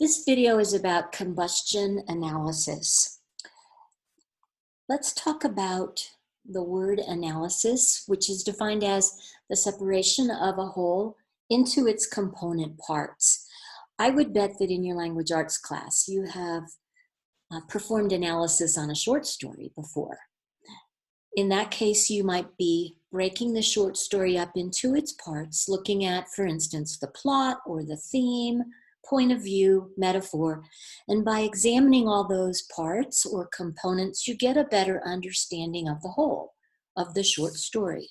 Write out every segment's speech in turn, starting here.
This video is about combustion analysis. Let's talk about the word analysis, which is defined as the separation of a whole into its component parts. I would bet that in your language arts class you have performed analysis on a short story before. In that case, you might be breaking the short story up into its parts, looking at, for instance, the plot or the theme, point of view, metaphor, and by examining all those parts or components, you get a better understanding of the whole of the short story.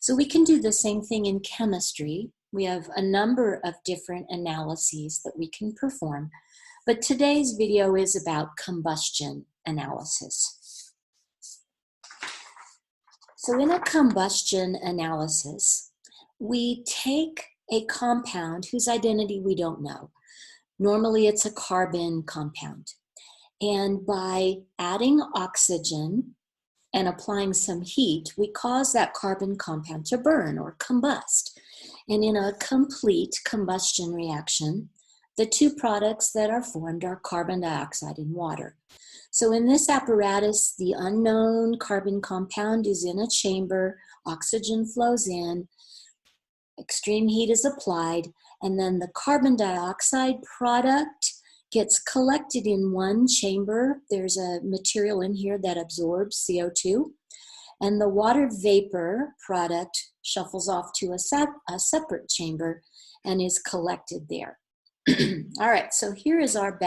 So we can do the same thing in chemistry. We have a number of different analyses that we can perform, but today's video is about combustion analysis. So in a combustion analysis, we take a compound whose identity we don't know. Normally it's a carbon compound. And by adding oxygen and applying some heat, we cause that carbon compound to burn or combust. And in a complete combustion reaction, the two products that are formed are carbon dioxide and water. So in this apparatus, the unknown carbon compound is in a chamber, oxygen flows in, extreme heat is applied, and then the carbon dioxide product gets collected in one chamber. There's a material in here that absorbs CO2, and the water vapor product shuffles off to a separate chamber and is collected there. All right, so here is our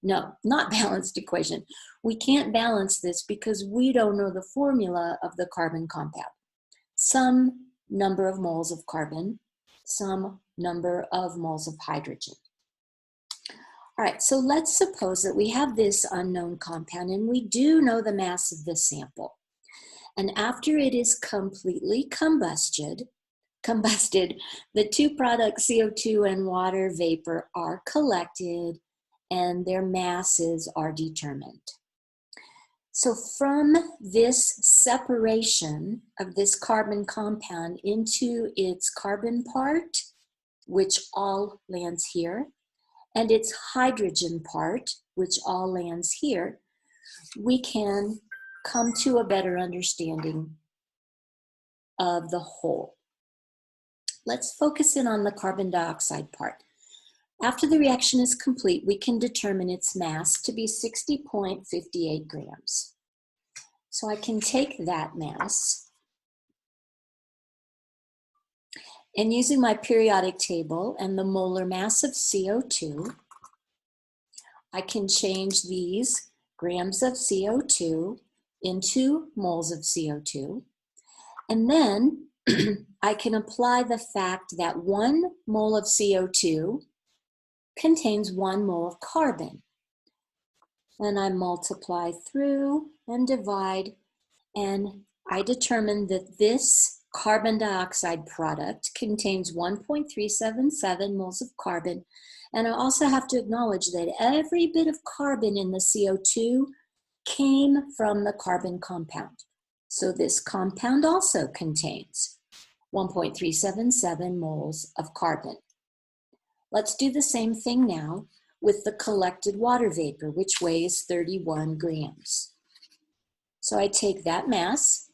not balanced equation. We can't balance this because we don't know the formula of the carbon compound. Some number of moles of carbon, some number of moles of hydrogen. All right, so let's suppose that we have this unknown compound and we do know the mass of the sample. And after it is completely combusted, the two products, CO2 and water vapor, are collected and their masses are determined. So from this separation of this carbon compound into its carbon part, which all lands here, and its hydrogen part, which all lands here, we can come to a better understanding of the whole. Let's focus in on the carbon dioxide part. After the reaction is complete, we can determine its mass to be 60.58 grams. So I can take that mass, and using my periodic table and the molar mass of CO2, I can change these grams of CO2 into moles of CO2, and then I can apply the fact that 1 mole of CO2 contains 1 mole of carbon. And I multiply through and divide, and I determine that this carbon dioxide product contains 1.377 moles of carbon. And I also have to acknowledge that every bit of carbon in the CO2 came from the carbon compound. So this compound also contains 1.377 moles of carbon. Let's do the same thing now with the collected water vapor, which weighs 31 grams. So I take that mass,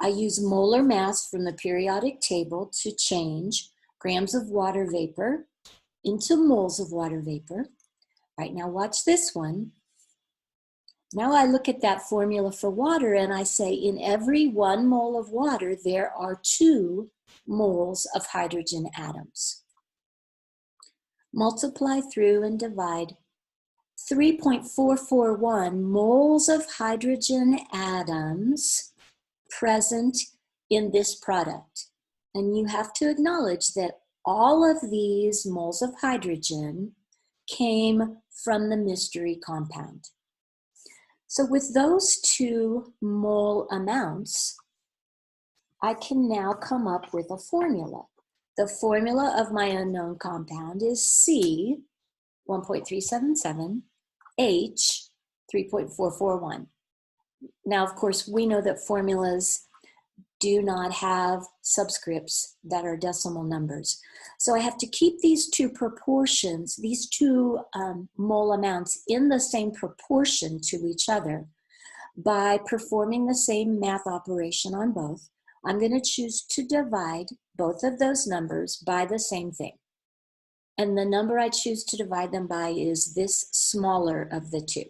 I use molar mass from the periodic table to change grams of water vapor into moles of water vapor. All right, now watch this one. Now I look at that formula for water and I say in every 1 mole of water, there are 2 moles of hydrogen atoms. Multiply through and divide. 3.441 moles of hydrogen atoms present in this product. And you have to acknowledge that all of these moles of hydrogen came from the mystery compound. So with those 2 mole amounts, I can now come up with a formula. The formula of my unknown compound is C, 1.377, H, 3.441. Now, of course, we know that formulas do not have subscripts that are decimal numbers. So I have to keep these two proportions, these two mole amounts in the same proportion to each other by performing the same math operation on both. I'm going to choose to divide both of those numbers by the same thing. And the number I choose to divide them by is this smaller of the two.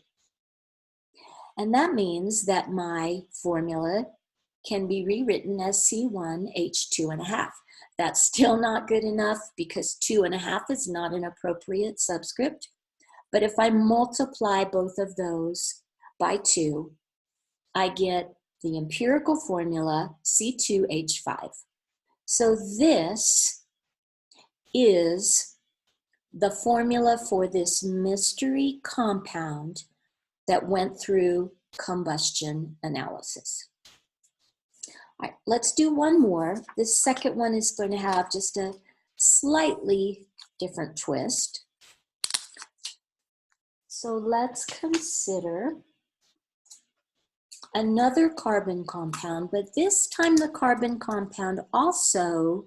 And that means that my formula can be rewritten as C1H2.5. That's still not good enough because 2.5 is not an appropriate subscript. But if I multiply both of those by 2, I get the empirical formula C2H5. So this is the formula for this mystery compound that went through combustion analysis. All right, let's do one more. This second one is going to have just a slightly different twist. So let's consider another carbon compound, but this time the carbon compound also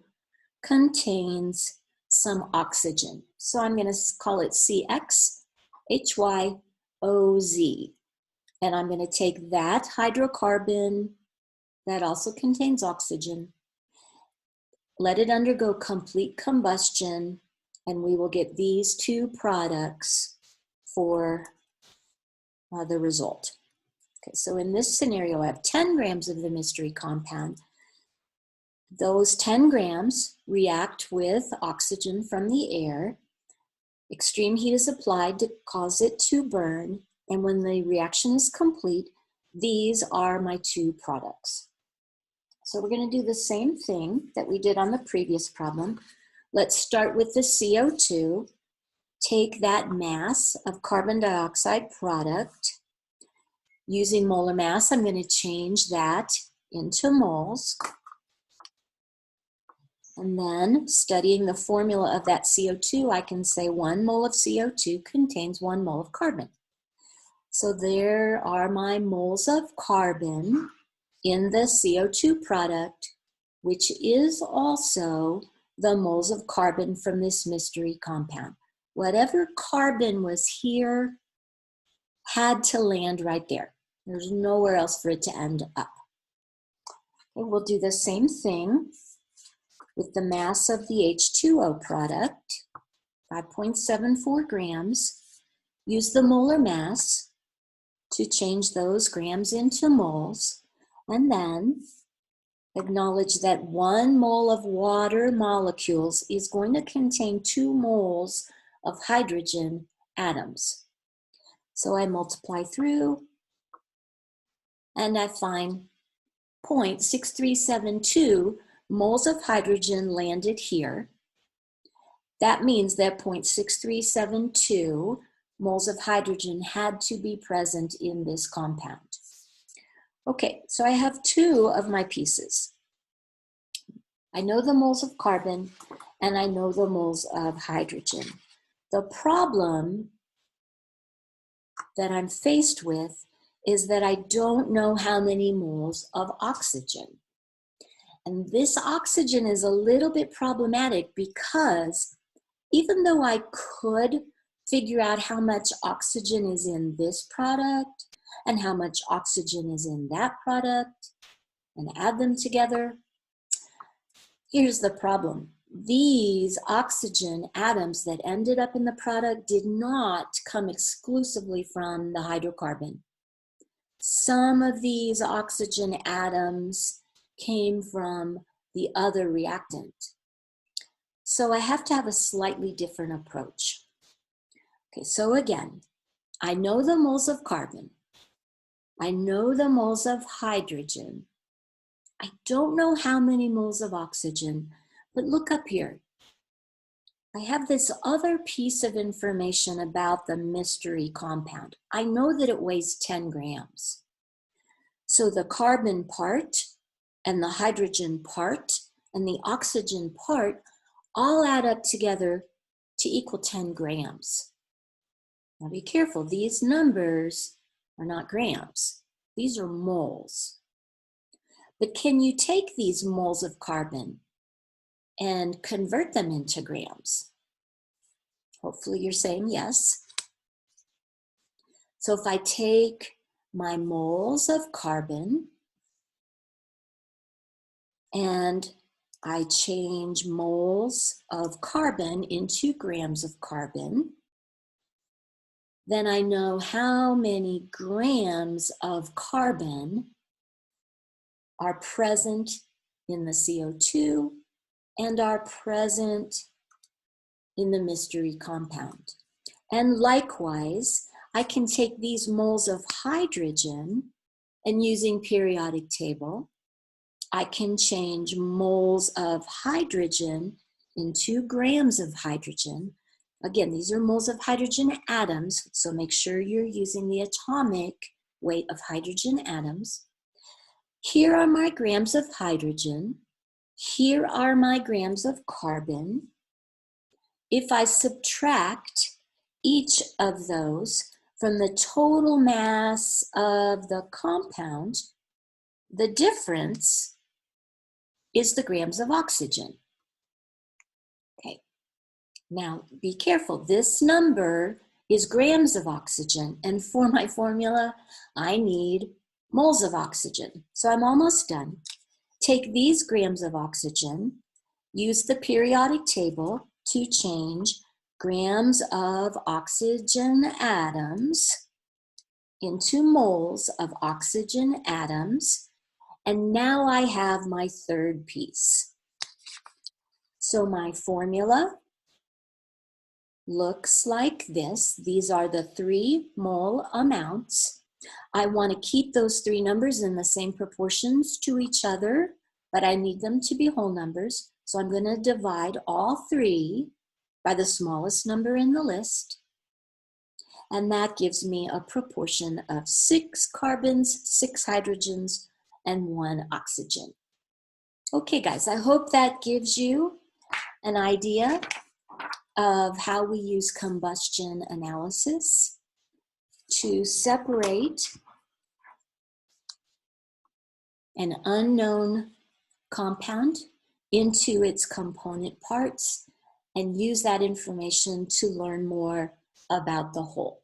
contains some oxygen. So I'm going to call it CXHYOZ. And I'm going to take that hydrocarbon that also contains oxygen, let it undergo complete combustion, and we will get these two products for the result. Okay, so in this scenario, I have 10 grams of the mystery compound. Those 10 grams react with oxygen from the air. Extreme heat is applied to cause it to burn, and when the reaction is complete, these are my two products. So we're going to do the same thing that we did on the previous problem. Let's start with the CO2. Take that mass of carbon dioxide product. Using molar mass, I'm going to change that into moles. And then, studying the formula of that CO2, I can say 1 mole of CO2 contains 1 mole of carbon. So there are my moles of carbon in the CO2 product, which is also the moles of carbon from this mystery compound. Whatever carbon was here had to land right there. There's nowhere else for it to end up. Okay, we'll do the same thing with the mass of the H2O product, 5.74 grams. Use the molar mass to change those grams into moles, and then acknowledge that 1 mole of water molecules is going to contain 2 moles of hydrogen atoms. So I multiply through, and I find 0.6372 moles of hydrogen landed here. That means that 0.6372 moles of hydrogen had to be present in this compound. Okay, so I have 2 of my pieces. I know the moles of carbon and I know the moles of hydrogen. The problem that I'm faced with is that I don't know how many moles of oxygen. And this oxygen is a little bit problematic because even though I could figure out how much oxygen is in this product and how much oxygen is in that product and add them together, here's the problem. These oxygen atoms that ended up in the product did not come exclusively from the hydrocarbon. Some of these oxygen atoms came from the other reactant. So I have to have a slightly different approach. Okay, so again, I know the moles of carbon. I know the moles of hydrogen. I don't know how many moles of oxygen, but look up here. I have this other piece of information about the mystery compound. I know that it weighs 10 grams. So the carbon part and the hydrogen part and the oxygen part all add up together to equal 10 grams. Now be careful, these numbers are not grams. These are moles. But can you take these moles of carbon and convert them into grams? Hopefully you're saying yes. So if I take my moles of carbon and I change moles of carbon into grams of carbon, then I know how many grams of carbon are present in the CO2 and are present in the mystery compound. And likewise, I can take these moles of hydrogen, and using periodic table, I can change moles of hydrogen into grams of hydrogen. Again, these are moles of hydrogen atoms, so make sure you're using the atomic weight of hydrogen atoms. Here are my grams of hydrogen. Here are my grams of carbon. If I subtract each of those from the total mass of the compound, the difference is the grams of oxygen. Okay, now be careful. This number is grams of oxygen, and for my formula, I need moles of oxygen. So I'm almost done. Take these grams of oxygen, use the periodic table to change grams of oxygen atoms into moles of oxygen atoms, and now I have my third piece. So my formula looks like this. These are the 3 mole amounts. I want to keep those 3 numbers in the same proportions to each other, but I need them to be whole numbers. So I'm going to divide all 3 by the smallest number in the list. And that gives me a proportion of 6 carbons, 6 hydrogens, and 1 oxygen. Okay, guys, I hope that gives you an idea of how we use combustion analysis to separate an unknown compound into its component parts and use that information to learn more about the whole.